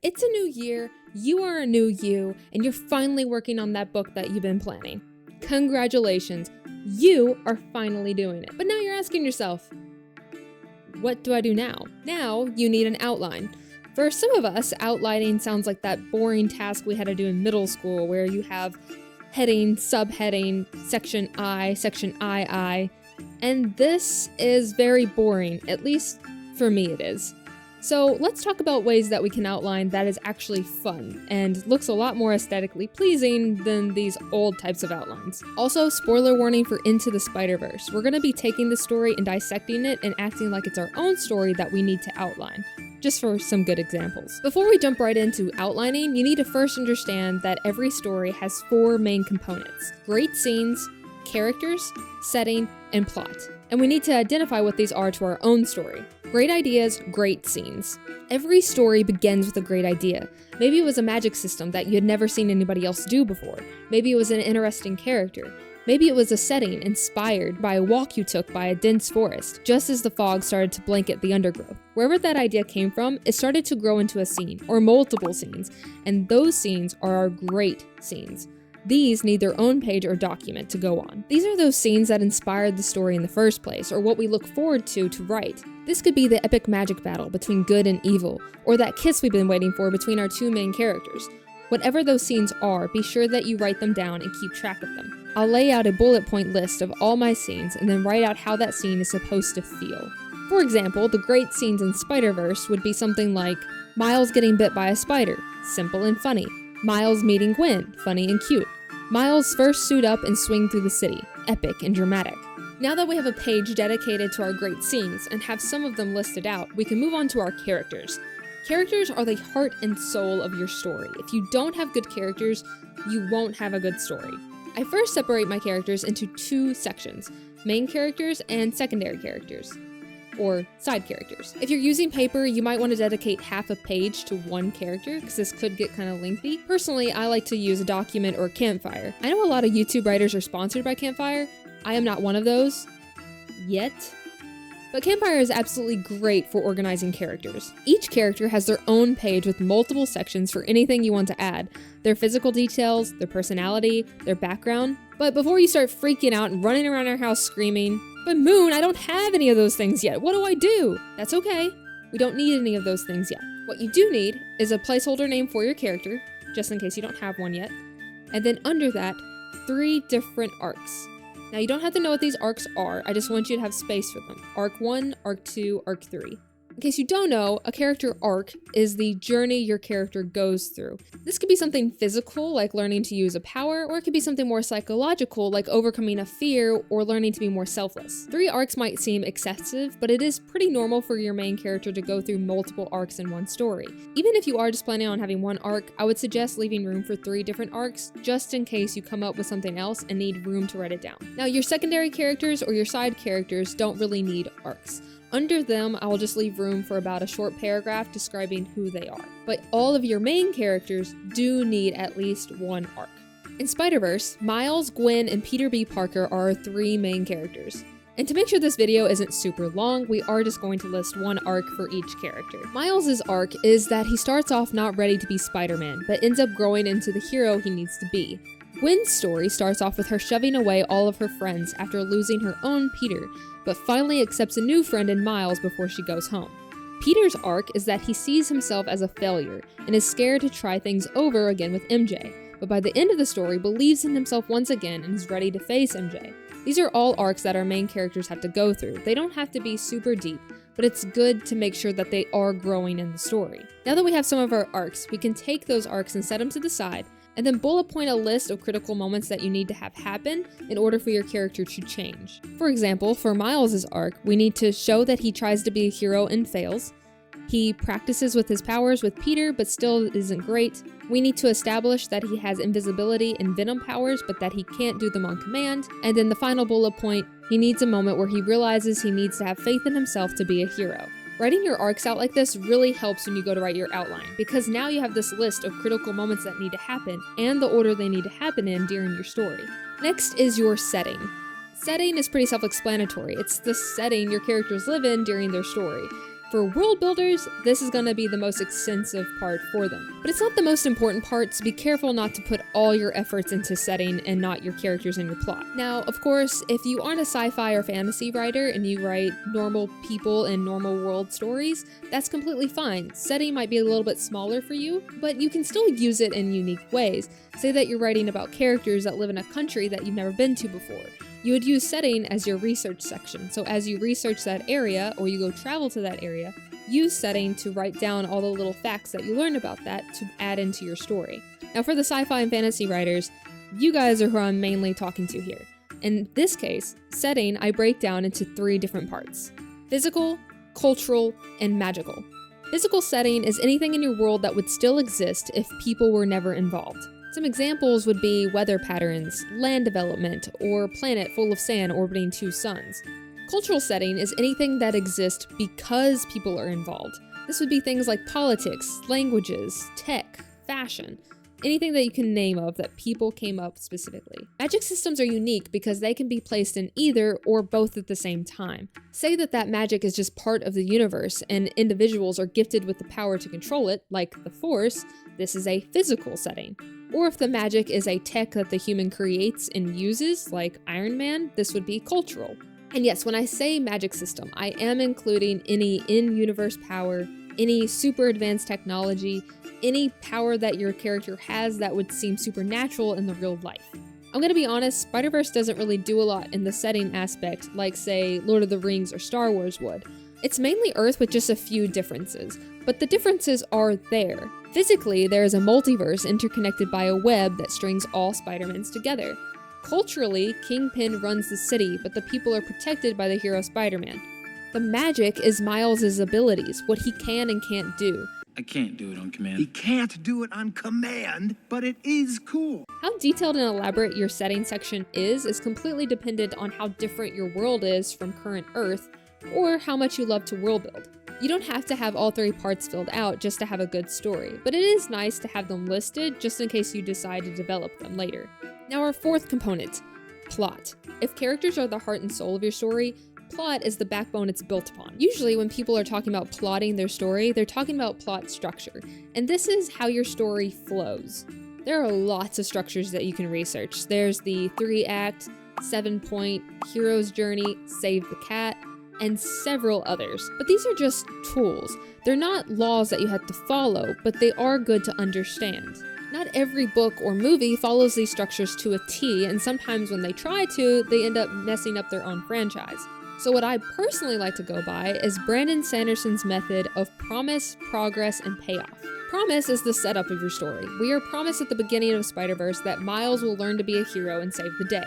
It's a new year, you are a new you, and you're finally working on that book that you've been planning. Congratulations, you are finally doing it. But now you're asking yourself, what do I do now? Now you need an outline. For some of us, outlining sounds like that boring task we had to do in middle school where you have heading, subheading, section I, and this is very boring, at least for me it is. So let's talk about ways that we can outline that is actually fun and looks a lot more aesthetically pleasing than these old types of outlines. Also, spoiler warning for Into the Spider-Verse. We're going to be taking the story and dissecting it and acting like it's our own story that we need to outline, just for some good examples. Before we jump right into outlining, you need to first understand that every story has 4 main components: great scenes, characters, setting, and plot. And we need to identify what these are to our own story. Great ideas, great scenes. Every story begins with a great idea. Maybe it was a magic system that you had never seen anybody else do before. Maybe it was an interesting character. Maybe it was a setting inspired by a walk you took by a dense forest, just as the fog started to blanket the undergrowth. Wherever that idea came from, it started to grow into a scene, or multiple scenes, and those scenes are our great scenes. These need their own page or document to go on. These are those scenes that inspired the story in the first place, or what we look forward to write. This could be the epic magic battle between good and evil, or that kiss we've been waiting for between our 2 main characters. Whatever those scenes are, be sure that you write them down and keep track of them. I'll lay out a bullet point list of all my scenes and then write out how that scene is supposed to feel. For example, the great scenes in Spider-Verse would be something like Miles getting bit by a spider, simple and funny. Miles meeting Gwen, funny and cute. Miles first suit up and swing through the city, epic and dramatic. Now that we have a page dedicated to our great scenes and have some of them listed out, we can move on to our characters. Characters are the heart and soul of your story. If you don't have good characters, you won't have a good story. I first separate my characters into 2 sections, main characters and secondary characters, or side characters. If you're using paper, you might want to dedicate half a page to one character, because this could get kind of lengthy. Personally, I like to use a document or Campfire. I know a lot of YouTube writers are sponsored by Campfire. I am not one of those, yet. But Campfire is absolutely great for organizing characters. Each character has their own page with multiple sections for anything you want to add. Their physical details, their personality, their background. But before you start freaking out and running around our house screaming, "But Moon, I don't have any of those things yet, what do I do?" That's okay, we don't need any of those things yet. What you do need is a placeholder name for your character, just in case you don't have one yet. And then under that, 3 different arcs. Now you don't have to know what these arcs are, I just want you to have space for them. Arc 1, Arc 2, Arc 3. In case you don't know, a character arc is the journey your character goes through. This could be something physical, like learning to use a power, or it could be something more psychological, like overcoming a fear or learning to be more selfless. 3 arcs might seem excessive, but it is pretty normal for your main character to go through multiple arcs in one story. Even if you are just planning on having one arc, I would suggest leaving room for 3 different arcs, just in case you come up with something else and need room to write it down. Now, your secondary characters or your side characters don't really need arcs. Under them, I will just leave room for about a short paragraph describing who they are. But all of your main characters do need at least 1 arc. In Spider-Verse, Miles, Gwen, and Peter B. Parker are our 3 main characters. And to make sure this video isn't super long, we are just going to list 1 arc for each character. Miles' arc is that he starts off not ready to be Spider-Man, but ends up growing into the hero he needs to be. Gwen's story starts off with her shoving away all of her friends after losing her own Peter, but finally accepts a new friend in Miles before she goes home. Peter's arc is that he sees himself as a failure and is scared to try things over again with MJ, but by the end of the story believes in himself once again and is ready to face MJ. These are all arcs that our main characters have to go through. They don't have to be super deep, but it's good to make sure that they are growing in the story. Now that we have some of our arcs, we can take those arcs and set them to the side, and then bullet point a list of critical moments that you need to have happen in order for your character to change. For example, for Miles' arc, we need to show that he tries to be a hero and fails. He practices with his powers with Peter, but still isn't great. We need to establish that he has invisibility and venom powers, but that he can't do them on command. And then the final bullet point, he needs a moment where he realizes he needs to have faith in himself to be a hero. Writing your arcs out like this really helps when you go to write your outline, because now you have this list of critical moments that need to happen, and the order they need to happen in during your story. Next is your setting. Setting is pretty self-explanatory. It's the setting your characters live in during their story. For world builders, this is going to be the most extensive part for them. But it's not the most important part, so be careful not to put all your efforts into setting and not your characters and your plot. Now, of course, if you aren't a sci-fi or fantasy writer and you write normal people and normal world stories, that's completely fine. Setting might be a little bit smaller for you, but you can still use it in unique ways. Say that you're writing about characters that live in a country that you've never been to before. You would use setting as your research section. So as you research that area or you go travel to that area, use setting to write down all the little facts that you learn about that to add into your story. Now for the sci-fi and fantasy writers, you guys are who I'm mainly talking to here. In this case, setting I break down into 3 different parts: physical, cultural, and magical. Physical setting is anything in your world that would still exist if people were never involved. Some examples would be weather patterns, land development, or a planet full of sand orbiting 2 suns. Cultural setting is anything that exists because people are involved. This would be things like politics, languages, tech, fashion, anything that you can name of that people came up specifically. Magic systems are unique because they can be placed in either or both at the same time. Say that magic is just part of the universe and individuals are gifted with the power to control it, like the Force, this is a physical setting. Or if the magic is a tech that the human creates and uses, like Iron Man, this would be cultural. And yes, when I say magic system, I am including any in-universe power, any super advanced technology, any power that your character has that would seem supernatural in the real life. I'm gonna be honest, Spider-Verse doesn't really do a lot in the setting aspect like, say, Lord of the Rings or Star Wars would. It's mainly Earth with just a few differences, but the differences are there. Physically, there is a multiverse interconnected by a web that strings all Spider-Mans together. Culturally, Kingpin runs the city, but the people are protected by the hero Spider-Man. The magic is Miles' abilities, what he can and can't do. I can't do it on command. He can't do it on command, but it is cool. How detailed and elaborate your setting section is completely dependent on how different your world is from current Earth, or how much you love to world build. You don't have to have all 3 parts filled out just to have a good story, but it is nice to have them listed just in case you decide to develop them later. Now our 4th component, plot. If characters are the heart and soul of your story, plot is the backbone it's built upon. Usually when people are talking about plotting their story, they're talking about plot structure, and this is how your story flows. There are lots of structures that you can research. There's the 3-act, 7-point, hero's journey, save the cat, and several others. But these are just tools. They're not laws that you have to follow, but they are good to understand. Not every book or movie follows these structures to a T, and sometimes when they try to, they end up messing up their own franchise. So what I personally like to go by is Brandon Sanderson's method of promise, progress, and payoff. Promise is the setup of your story. We are promised at the beginning of Spider-Verse that Miles will learn to be a hero and save the day.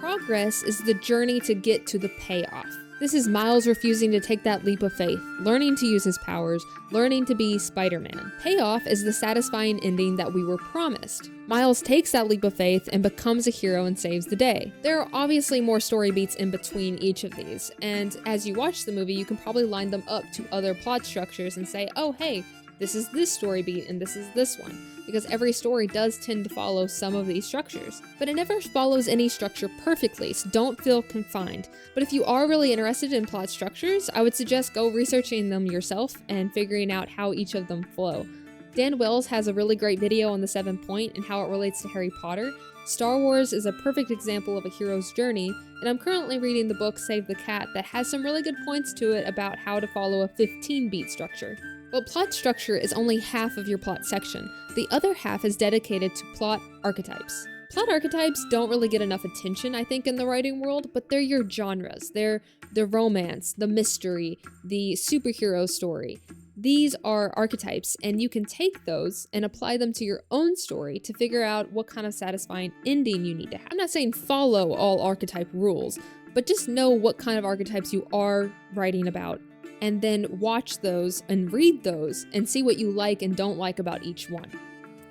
Progress is the journey to get to the payoff. This is Miles refusing to take that leap of faith, learning to use his powers, learning to be Spider-Man. Payoff is the satisfying ending that we were promised. Miles takes that leap of faith and becomes a hero and saves the day. There are obviously more story beats in between each of these, and as you watch the movie, you can probably line them up to other plot structures and say, oh hey, this is this story beat and this is this one, because every story does tend to follow some of these structures. But it never follows any structure perfectly, so don't feel confined. But if you are really interested in plot structures, I would suggest go researching them yourself and figuring out how each of them flow. Dan Wells has a really great video on the 7-point and how it relates to Harry Potter. Star Wars is a perfect example of a hero's journey, and I'm currently reading the book Save the Cat that has some really good points to it about how to follow a 15-beat structure. But plot structure is only half of your plot section. The other half is dedicated to plot archetypes. Plot archetypes don't really get enough attention, I think, in the writing world, but they're your genres. They're the romance, the mystery, the superhero story. These are archetypes, and you can take those and apply them to your own story to figure out what kind of satisfying ending you need to have. I'm not saying follow all archetype rules, but just know what kind of archetypes you are writing about, and then watch those and read those and see what you like and don't like about each one.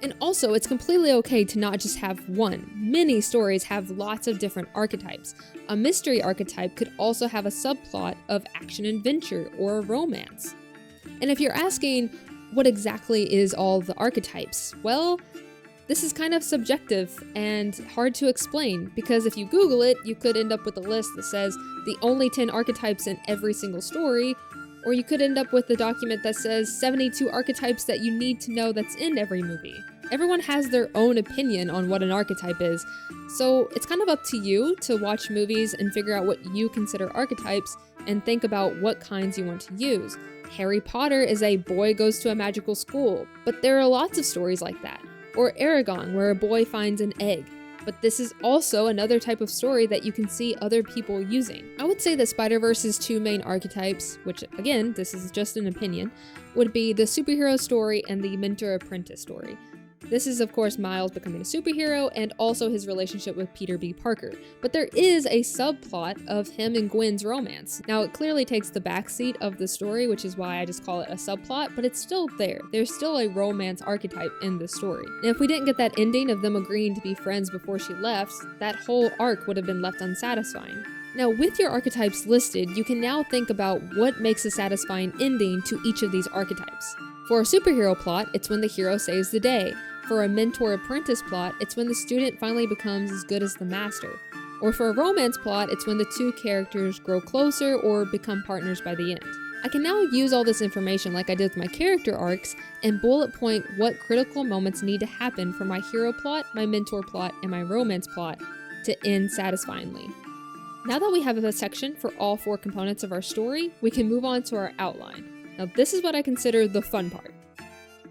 And also, it's completely okay to not just have one. Many stories have lots of different archetypes. A mystery archetype could also have a subplot of action-adventure or romance. And if you're asking, what exactly is all the archetypes? Well, this is kind of subjective and hard to explain, because if you Google it, you could end up with a list that says the only 10 archetypes in every single story, Or you could end up with a document that says 72 archetypes that you need to know that's in every movie. Everyone has their own opinion on what an archetype is, so it's kind of up to you to watch movies and figure out what you consider archetypes and think about what kinds you want to use. Harry Potter is a boy goes to a magical school, but there are lots of stories like that. Or Aragon, where a boy finds an egg. But this is also another type of story that you can see other people using. I would say that Spider-Verse's two main archetypes, which again, this is just an opinion, would be the superhero story and the mentor-apprentice story. This is, of course, Miles becoming a superhero and also his relationship with Peter B. Parker. But there is a subplot of him and Gwen's romance. Now, it clearly takes the backseat of the story, which is why I just call it a subplot, but it's still there. There's still a romance archetype in the story. And if we didn't get that ending of them agreeing to be friends before she left, that whole arc would have been left unsatisfying. Now, with your archetypes listed, you can now think about what makes a satisfying ending to each of these archetypes. For a superhero plot, it's when the hero saves the day. For a mentor-apprentice plot, it's when the student finally becomes as good as the master. Or for a romance plot, it's when the two characters grow closer or become partners by the end. I can now use all this information like I did with my character arcs and bullet point what critical moments need to happen for my hero plot, my mentor plot, and my romance plot to end satisfyingly. Now that we have a section for all 4 components of our story, we can move on to our outline. Now this is what I consider the fun part.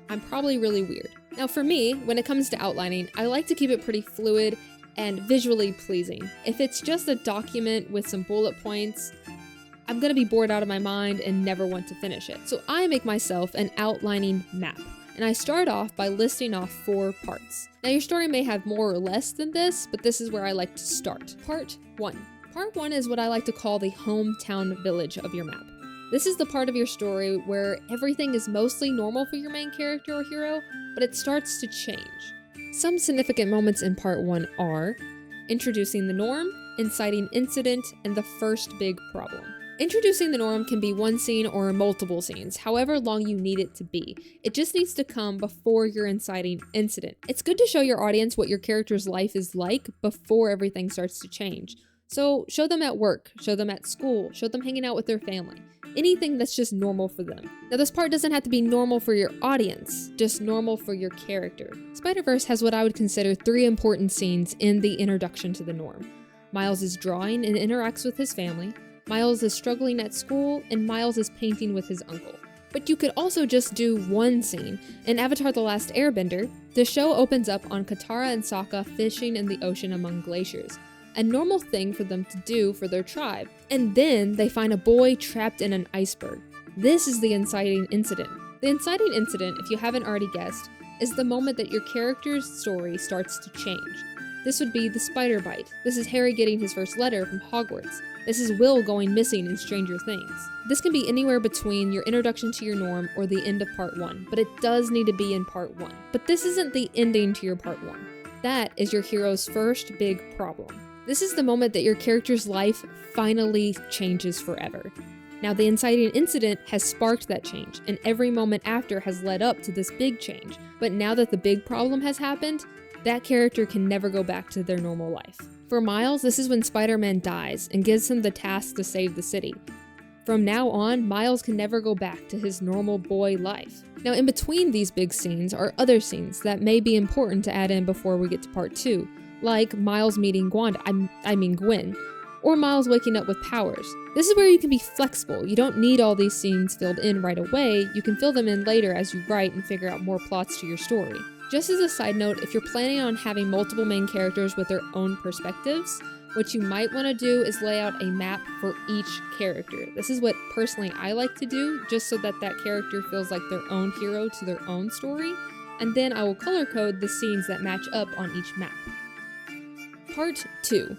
I'm probably really weird. Now for me, when it comes to outlining, I like to keep it pretty fluid and visually pleasing. If it's just a document with some bullet points, I'm gonna be bored out of my mind and never want to finish it. So I make myself an outlining map. And I start off by listing off 4 parts. Now your story may have more or less than this, but this is where I like to start. Part 1. Part 1 is what I like to call the hometown village of your map. This is the part of your story where everything is mostly normal for your main character or hero, but it starts to change. Some significant moments in part 1 are introducing the norm, inciting incident, and the first big problem. Introducing the norm can be one scene or multiple scenes, however long you need it to be. It just needs to come before your inciting incident. It's good to show your audience what your character's life is like before everything starts to change. So show them at work, show them at school, show them hanging out with their family. Anything that's just normal for them. Now this part doesn't have to be normal for your audience, just normal for your character. Spider-Verse has what I would consider 3 important scenes in the introduction to the norm. Miles is drawing and interacts with his family, Miles is struggling at school, and Miles is painting with his uncle. But you could also just do one scene. In Avatar: The Last Airbender, the show opens up on Katara and Sokka fishing in the ocean among glaciers. A normal thing for them to do for their tribe. And then they find a boy trapped in an iceberg. This is the inciting incident. The inciting incident, if you haven't already guessed, is the moment that your character's story starts to change. This would be the spider bite. This is Harry getting his first letter from Hogwarts. This is Will going missing in Stranger Things. This can be anywhere between your introduction to your norm or the end of part 1, but it does need to be in part 1. But this isn't the ending to your part 1. That is your hero's first big problem. This is the moment that your character's life finally changes forever. Now, the inciting incident has sparked that change, and every moment after has led up to this big change. But now that the big problem has happened, that character can never go back to their normal life. For Miles, this is when Spider-Man dies and gives him the task to save the city. From now on, Miles can never go back to his normal boy life. Now, in between these big scenes are other scenes that may be important to add in before we get to part 2. Like Miles meeting Gwen, or Miles waking up with powers. This is where you can be flexible. You don't need all these scenes filled in right away, you can fill them in later as you write and figure out more plots to your story. Just as a side note, if you're planning on having multiple main characters with their own perspectives, what you might want to do is lay out a map for each character. This is what personally I like to do, just so that that character feels like their own hero to their own story, and then I will color code the scenes that match up on each map. Part 2.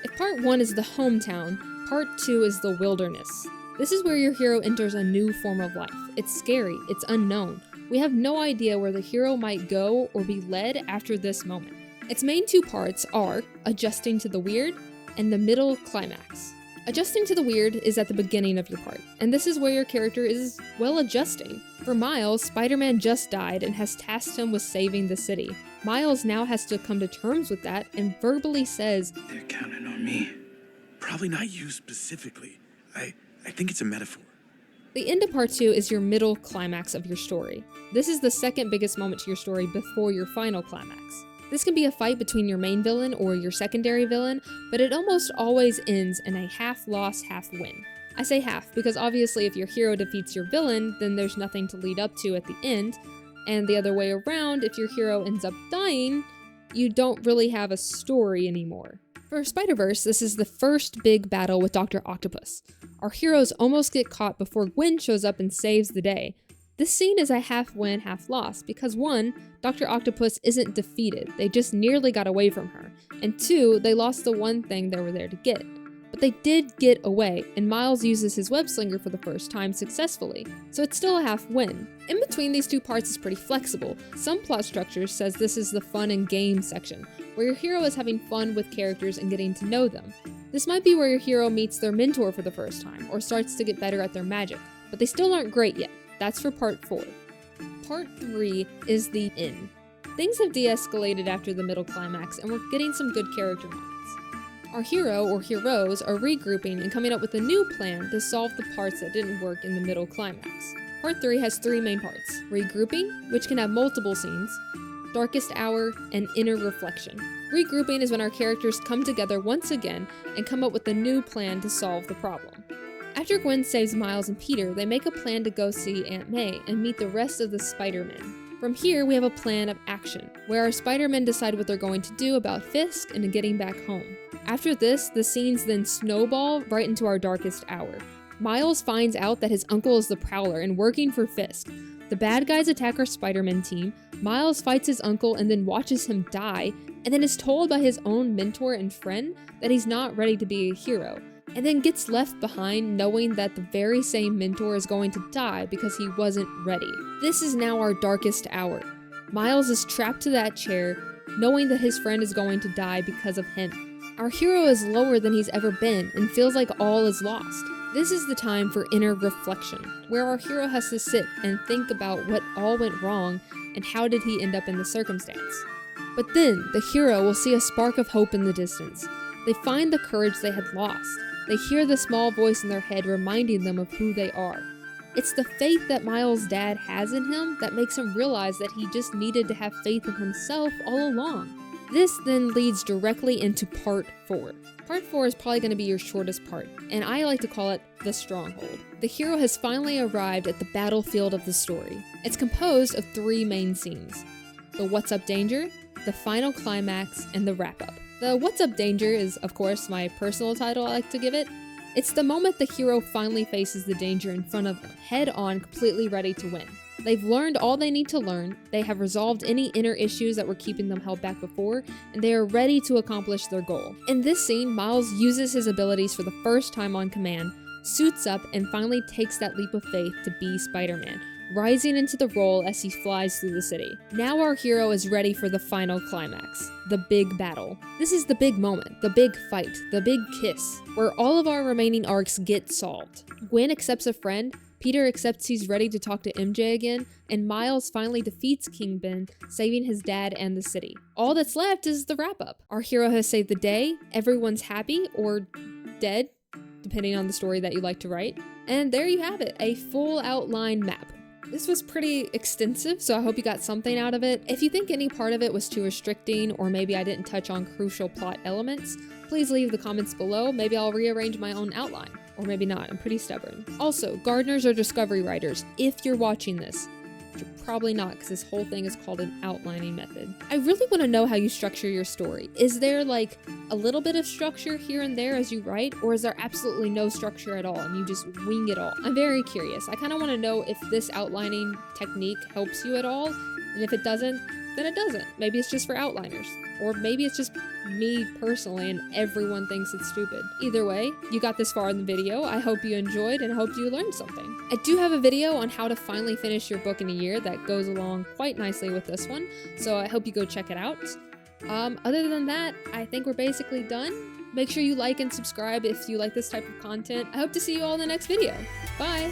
If part 1 is the hometown, part 2 is the wilderness. This is where your hero enters a new form of life. It's scary, it's unknown. We have no idea where the hero might go or be led after this moment. Its main 2 parts are adjusting to the weird and the middle climax. Adjusting to the weird is at the beginning of your part, and this is where your character is, well, adjusting. For Miles, Spider-Man just died and has tasked him with saving the city. Miles now has to come to terms with that and verbally says, "They're counting on me." Probably not you specifically. I think it's a metaphor. The end of part 2 is your middle climax of your story. This is the second biggest moment to your story before your final climax. This can be a fight between your main villain or your secondary villain, but it almost always ends in a half loss, half win. I say half because obviously if your hero defeats your villain, then there's nothing to lead up to at the end, and the other way around, if your hero ends up dying, you don't really have a story anymore. For Spider-Verse, this is the first big battle with Dr. Octopus. Our heroes almost get caught before Gwen shows up and saves the day. This scene is a half win, half loss, because 1, Dr. Octopus isn't defeated, they just nearly got away from her, and 2, they lost the one thing they were there to get. But they did get away, and Miles uses his web slinger for the first time successfully, so it's still a half win. In between these two parts is pretty flexible. Some plot structures says this is the fun and game section, where your hero is having fun with characters and getting to know them. This might be where your hero meets their mentor for the first time, or starts to get better at their magic, but they still aren't great yet. That's for part 4. Part 3 is the end. Things have de-escalated after the middle climax, and we're getting some good character moments. Our hero, or heroes, are regrouping and coming up with a new plan to solve the parts that didn't work in the middle climax. Part 3 has 3 main parts: regrouping, which can have multiple scenes, darkest hour, and inner reflection. Regrouping is when our characters come together once again and come up with a new plan to solve the problem. After Gwen saves Miles and Peter, they make a plan to go see Aunt May and meet the rest of the Spider-Men. From here, we have a plan of action, where our Spider-Men decide what they're going to do about Fisk and getting back home. After this, the scenes then snowball right into our darkest hour. Miles finds out that his uncle is the Prowler and working for Fisk. The bad guys attack our Spider-Man team, Miles fights his uncle and then watches him die, and then is told by his own mentor and friend that he's not ready to be a hero, and then gets left behind knowing that the very same mentor is going to die because he wasn't ready. This is now our darkest hour. Miles is trapped to that chair, knowing that his friend is going to die because of him. Our hero is lower than he's ever been and feels like all is lost. This is the time for inner reflection, where our hero has to sit and think about what all went wrong and how did he end up in the circumstance. But then, the hero will see a spark of hope in the distance. They find the courage they had lost. They hear the small voice in their head reminding them of who they are. It's the faith that Miles' dad has in him that makes him realize that he just needed to have faith in himself all along. This then leads directly into part 4. Part 4 is probably going to be your shortest part, and I like to call it the stronghold. The hero has finally arrived at the battlefield of the story. It's composed of 3 main scenes: the What's Up Danger, the final climax, and the wrap-up. The What's Up Danger is, of course, my personal title I like to give it. It's the moment the hero finally faces the danger in front of them, head on, completely ready to win. They've learned all they need to learn, they have resolved any inner issues that were keeping them held back before, and they are ready to accomplish their goal. In this scene, Miles uses his abilities for the first time on command, suits up, and finally takes that leap of faith to be Spider-Man, rising into the role as he flies through the city. Now our hero is ready for the final climax, the big battle. This is the big moment, the big fight, the big kiss, where all of our remaining arcs get solved. Gwen accepts a friend, Peter accepts he's ready to talk to MJ again, and Miles finally defeats Kingpin, saving his dad and the city. All that's left is the wrap-up. Our hero has saved the day, everyone's happy, or dead, depending on the story that you like to write. And there you have it, a full outline map. This was pretty extensive, so I hope you got something out of it. If you think any part of it was too restricting, or maybe I didn't touch on crucial plot elements, please leave the comments below. Maybe I'll rearrange my own outline. Or maybe not, I'm pretty stubborn. Also, gardeners are discovery writers, if you're watching this. Which you're probably not, because this whole thing is called an outlining method. I really want to know how you structure your story. Is there like a little bit of structure here and there as you write, or is there absolutely no structure at all and you just wing it all? I'm very curious. I kind of want to know if this outlining technique helps you at all, and if it doesn't, then it doesn't. Maybe it's just for outliners. Or maybe it's just me personally and everyone thinks it's stupid. Either way, you got this far in the video. I hope you enjoyed and hope you learned something. I do have a video on how to finally finish your book in a year that goes along quite nicely with this one, so I hope you go check it out. Other than that, I think we're basically done. Make sure you like and subscribe if you like this type of content. I hope to see you all in the next video. Bye!